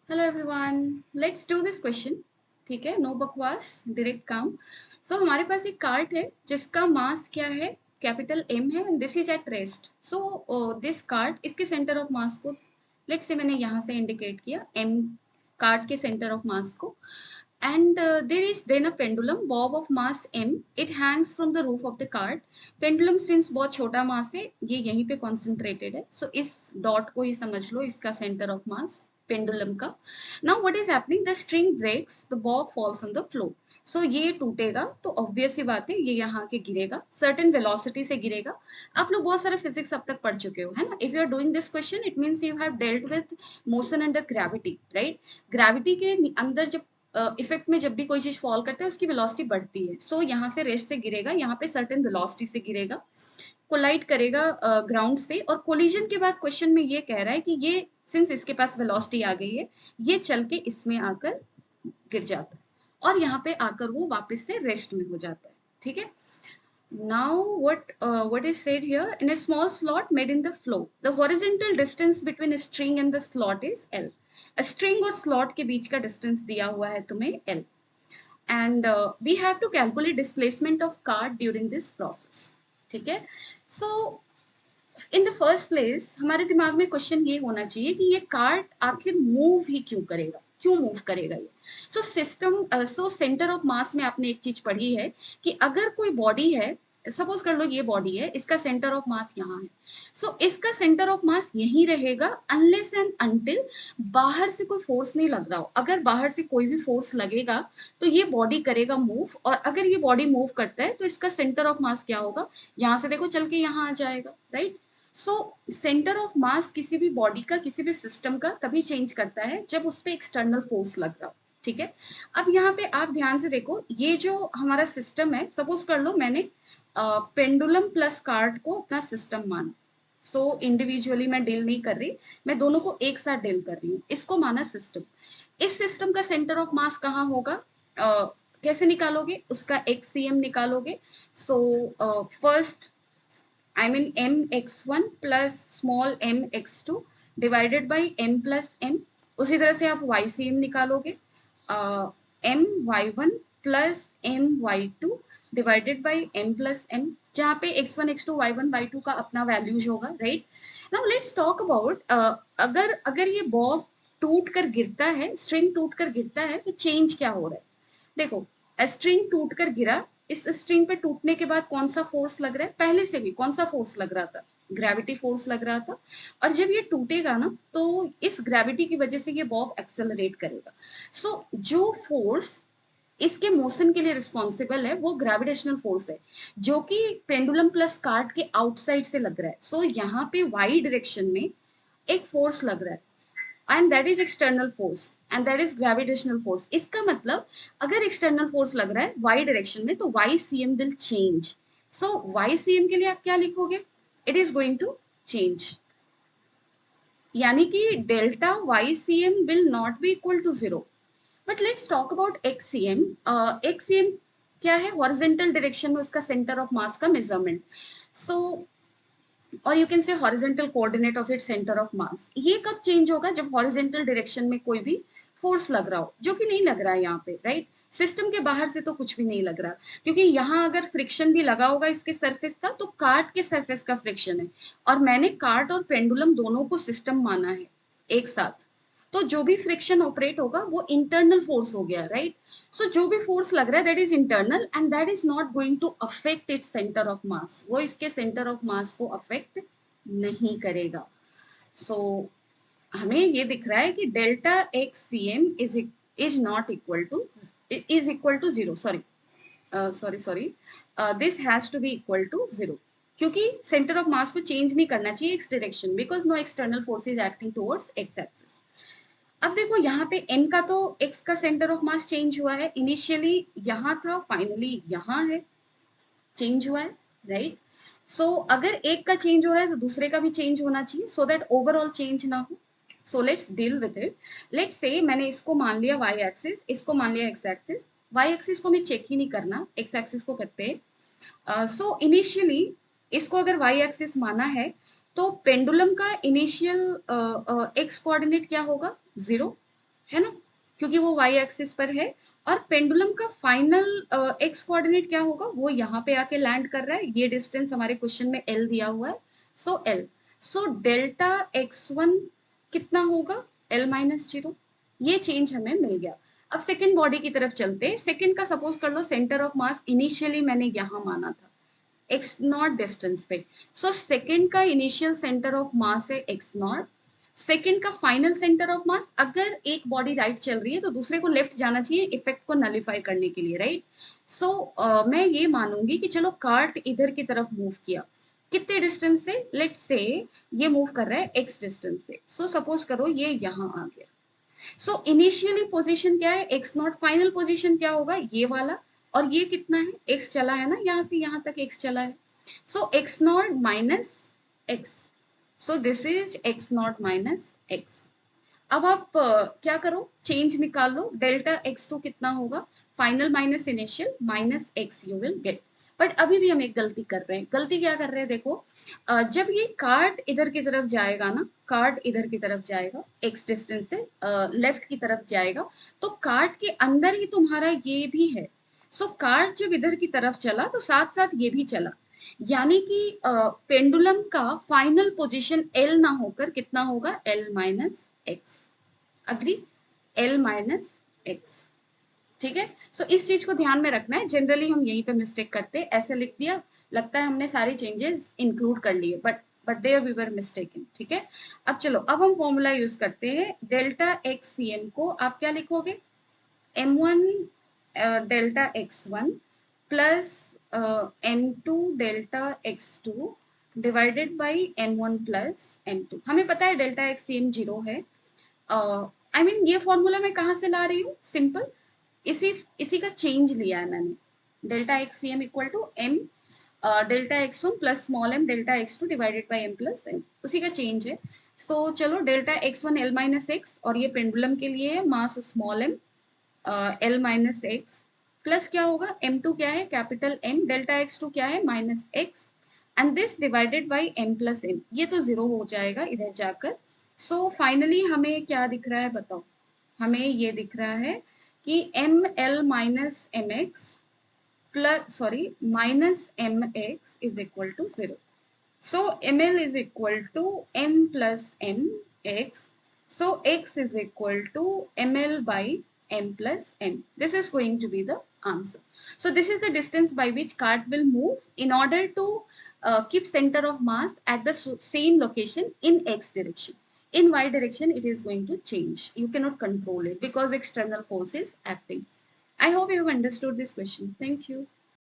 Hello everyone, let's do this question. ठीक है, no बकवास, डायरेक्ट काम। सो हमारे पास एक कार्ट है जिसका मास क्या है, कैपिटल एम है, and this is at rest. So this cart, इसके सेंटर ऑफ मास को लेट्स से मैंने यहाँ से इंडिकेट किया एम, कार्ट के सेंटर ऑफ मास को। And there is then a pendulum bob of mass M, it hangs from the roof of the cart. Pendulum since बहुत छोटा मास है, ये यहीं पे कॉन्सेंट्रेटेड है, सो इस डॉट को ही समझ लो इसका सेंटर ऑफ मास पेंडुलम का। Now what is happening, the string breaks, the bob falls on the floor. So ये टूटेगा तो ऑब्वियस ही बात है ये यहाँ के गिरेगा, सर्टेन वेलोसिटी से गिरेगा। आप लोग बहुत सारे फिजिक्स अब तक पढ़ चुके हो, है ना? If you are doing this question it means you have dealt with motion under gravity, right? Gravity के अंदर जब इफेक्ट में जब भी कोई चीज फॉल करता है उसकी वेलोसिटी बढ़ती है। सो यहाँ से रेस्ट से गिरेगा, यहाँ पे सर्टेन वेलोसिटी से गिरेगा, कोलाइड करेगा ग्राउंड से। और कोलिजन के बाद क्वेश्चन में ये कह रहा है कि ये सिंस इसके पास वेलोसिटी आ गई है, ये चल के इसमें आकर गिर जाता है और यहाँ पे आकर वो वापस से रेस्ट में हो जाता है। ठीक है, now what is said here, in a small slot made in the floor, the horizontal distance between a string and the slot is L. A string और slot के बीच का distance दिया हुआ है तुम्हें L, and we have to calculate displacement of card during this process. ठीक है, so in the first place हमारे दिमाग में क्वेश्चन ये होना चाहिए कि ये कार्ट आखिर मूव ही क्यों करेगा, क्यों मूव करेगा ये। सो सेंटर ऑफ मास में आपने एक चीज पढ़ी है कि अगर कोई बॉडी है, सपोज कर लो ये बॉडी है, इसका सेंटर ऑफ मास यहाँ है। सो इसका सेंटर ऑफ मास यहीं रहेगा अनलेस एंड अनटिल बाहर से कोई फोर्स नहीं लग रहा हो। अगर बाहर से कोई भी फोर्स लगेगा तो ये बॉडी करेगा मूव, और अगर ये बॉडी मूव करता है तो इसका सेंटर ऑफ मास क्या होगा, यहाँ से देखो चल के यहाँ आ जाएगा, राइट? सो सेंटर ऑफ मास किसी भी बॉडी का, किसी भी सिस्टम का तभी चेंज करता है जब उस पर एक्सटर्नल फोर्स लग रहा हो। ठीक है, अब यहाँ पे आप ध्यान से देखो, ये जो हमारा सिस्टम है, सपोज कर लो मैंने पेंडुलम प्लस कार्ड को अपना सिस्टम माना। सो इंडिविजुअली मैं डील नहीं कर रही, मैं दोनों को एक साथ डील कर रही हूँ, इसको माना सिस्टम। इस सिस्टम का सेंटर ऑफ मास कहाँ होगा, कैसे निकालोगे, उसका एक्सीएम निकालोगे। So first I mean mx1 plus small mx2 divided by m plus m। उसी तरह से आप YCM निकालोगे, my1 plus my2 divided by m plus m, जहाँ पे x1 x2 y1 y2 का अपना वैल्यूज होगा, right? Now let's talk about, अगर अगर ये बॉब टूट कर गिरता है, स्ट्रिंग टूट कर गिरता है, तो चेंज क्या हो रहा है। देखो, स्ट्रिंग टूट कर गिरा, इस स्ट्रिंग पे टूटने के बाद कौन सा फोर्स लग रहा है, पहले से भी कौन सा फोर्स लग रहा था, ग्रेविटी फोर्स लग रहा था। और जब ये टूटेगा ना तो इस ग्रेविटी की वजह से ये बॉब एक्सेलरेट करेगा। सो जो फोर्स इसके मोशन के लिए रिस्पॉन्सिबल है वो ग्रेविटेशनल फोर्स है, जो कि पेंडुलम प्लस कार्ट के आउटसाइड से लग रहा है। सो यहाँ पे वाई डायरेक्शन में एक फोर्स लग रहा है, and that is external force, and that is gravitational force. इसका मतलब अगर एक्सटर्नल फोर्स लग रहा है वाई डायरेक्शन में तो Y C M will change. So Y C M के लिए आप क्या लिखोगे, it is going to change, यानी कि delta Y C M will not be equal to zero. But let's talk about X C M. X C M क्या है, horizontal direction में उसका सेंटर ऑफ मास का मेजरमेंट। सो और you can say horizontal coordinate of it centre of मास। ये कब change होगा, जब हॉरिजेंटल डायरेक्शन में कोई भी फोर्स लग रहा हो, जो कि नहीं लग रहा है यहाँ पे, राइट? सिस्टम के बाहर से तो कुछ भी नहीं लग रहा, क्योंकि यहाँ अगर फ्रिक्शन भी लगा होगा इसके सरफेस का तो कार्ट के सरफेस का फ्रिक्शन है, और मैंने कार्ट और पेंडुलम दोनों को सिस्टम माना है एक साथ। तो जो भी फ्रिक्शन ऑपरेट होगा वो इंटरनल फोर्स हो गया, राइट? सो जो भी फोर्स लग रहा है that is internal, and that is not going to affect its center of mass, वो इसके सेंटर ऑफ मास को अफेक्ट नहीं करेगा। सो हमें ये दिख रहा है कि delta x C M is not equal to, is equal to zero, sorry, this has to be equal to zero, क्योंकि सेंटर ऑफ मास को चेंज नहीं करना चाहिए X direction, because no external force is acting towards X axis. अब देखो यहाँ पे m का तो x का सेंटर ऑफ मास चेंज हुआ है, इनिशियली यहाँ था, फाइनली यहाँ है, चेंज हुआ है, राइट? सो अगर एक का चेंज हो रहा है तो दूसरे का भी चेंज होना चाहिए, सो दैट ओवरऑल चेंज ना हो। So let's deal with it. Let's say मैंने इसको मान लिया y एक्सिस, इसको मान लिया x एक्सिस। y एक्सिस को मैं चेक ही नहीं करना, x एक्सिस को करते हैं। सो इनिशियली इसको अगर y एक्सिस माना है तो पेंडुलम का इनिशियल x कोऑर्डिनेट क्या होगा, जीरो। है ना, क्योंकि वो वाई एक्सिस पर है। और पेंडुलम का फाइनल एक्स कोऑर्डिनेट क्या होगा, वो यहाँ पे आके लैंड कर रहा है, ये डिस्टेंस हमारे क्वेश्चन में एल दिया हुआ है, so L. So delta x1 कितना होगा, एल माइनस जीरो। ये चेंज हमें मिल गया। अब सेकंड बॉडी की तरफ चलते हैं। सेकंड का सपोज कर लो सेंटर ऑफ मास इनिशियली मैंने यहाँ माना था एक्स नॉट डिस्टेंस पे। सो सेकंड का इनिशियल सेंटर ऑफ मास है एक्स नॉट। सेकंड का फाइनल सेंटर ऑफ मास, अगर एक बॉडी राइट चल रही है तो दूसरे को लेफ्ट जाना चाहिए इफेक्ट को नलिफाई करने के लिए, राइट। सो मैं ये मानूंगी कि चलो कार्ट इधर की तरफ मूव किया, कितने डिस्टेंस से, लेट्स से ये मूव कर रहा है एक्स डिस्टेंस से। सो सपोज करो ये यहाँ आ गया। सो इनिशियली पोजीशन क्या है एक्स नॉट, फाइनल पोजीशन क्या होगा ये वाला। और ये कितना है, एक्स चला है ना, यहाँ से यहाँ तक एक्स चला है। So x naught minus x. So this is x naught minus x. अब आप क्या करो, चेंज निकाल लो, डेल्टा एक्स टू कितना होगा, final minus initial minus x you will get. But अभी भी हम एक गलती कर रहे हैं। गलती क्या कर रहे हैं, देखो जब ये कार्ड इधर की तरफ जाएगा ना, कार्ड इधर की तरफ जाएगा एक्स डिस्टेंस से लेफ्ट की तरफ जाएगा, तो कार्ड के अंदर ही तुम्हारा ये भी है। सो कार्ड जब इधर की तरफ चला तो साथ साथ ये भी चला, यानी कि पेंडुलम का फाइनल पोजीशन एल ना होकर कितना होगा, L minus x. Agree, L minus x. ठीक है। सो इस चीज को ध्यान में रखना है, जनरली हम यहीं पे मिस्टेक करते हैं, ऐसे लिख दिया, लगता है हमने सारे चेंजेस इंक्लूड कर लिए, but there we were mistaken. ठीक है। अब चलो, अब हम फॉर्मूला यूज करते हैं। डेल्टा एक्स सी एम को आप क्या लिखोगे, m1 delta x1 plus m2 delta x2 divided by m1 plus m2। हमें पता है delta x C M zero है। आई मीन ये फॉर्मूला मैं कहाँ से ला रही हूँ, सिंपल इसी इसी का चेंज लिया है मैंने। Delta x C M equal to M delta X one plus small M delta X two divided by M plus M, उसी का चेंज है। सो चलो, delta X one L minus X, और ये पेंडुलम के लिए है mass small M L minus X, plus क्या होगा, एम टू क्या है, capital M, delta X two क्या है, minus X, and this divided by M plus M. ये तो जीरो हो जाएगा इधर जाकर। सो फाइनली हमें क्या दिख रहा है बताओ, हमें ये दिख रहा है कि M L minus M X plus sorry minus M X is equal to zero. So ml is equal to m plus m x. So x is equal to ml by m plus m. This is going to be the answer. So this is the distance by which cart will move in order to keep center of mass at the same location in x direction. In y direction, it is going to change. You cannot control it because external force is acting. I hope you have understood this question. Thank you.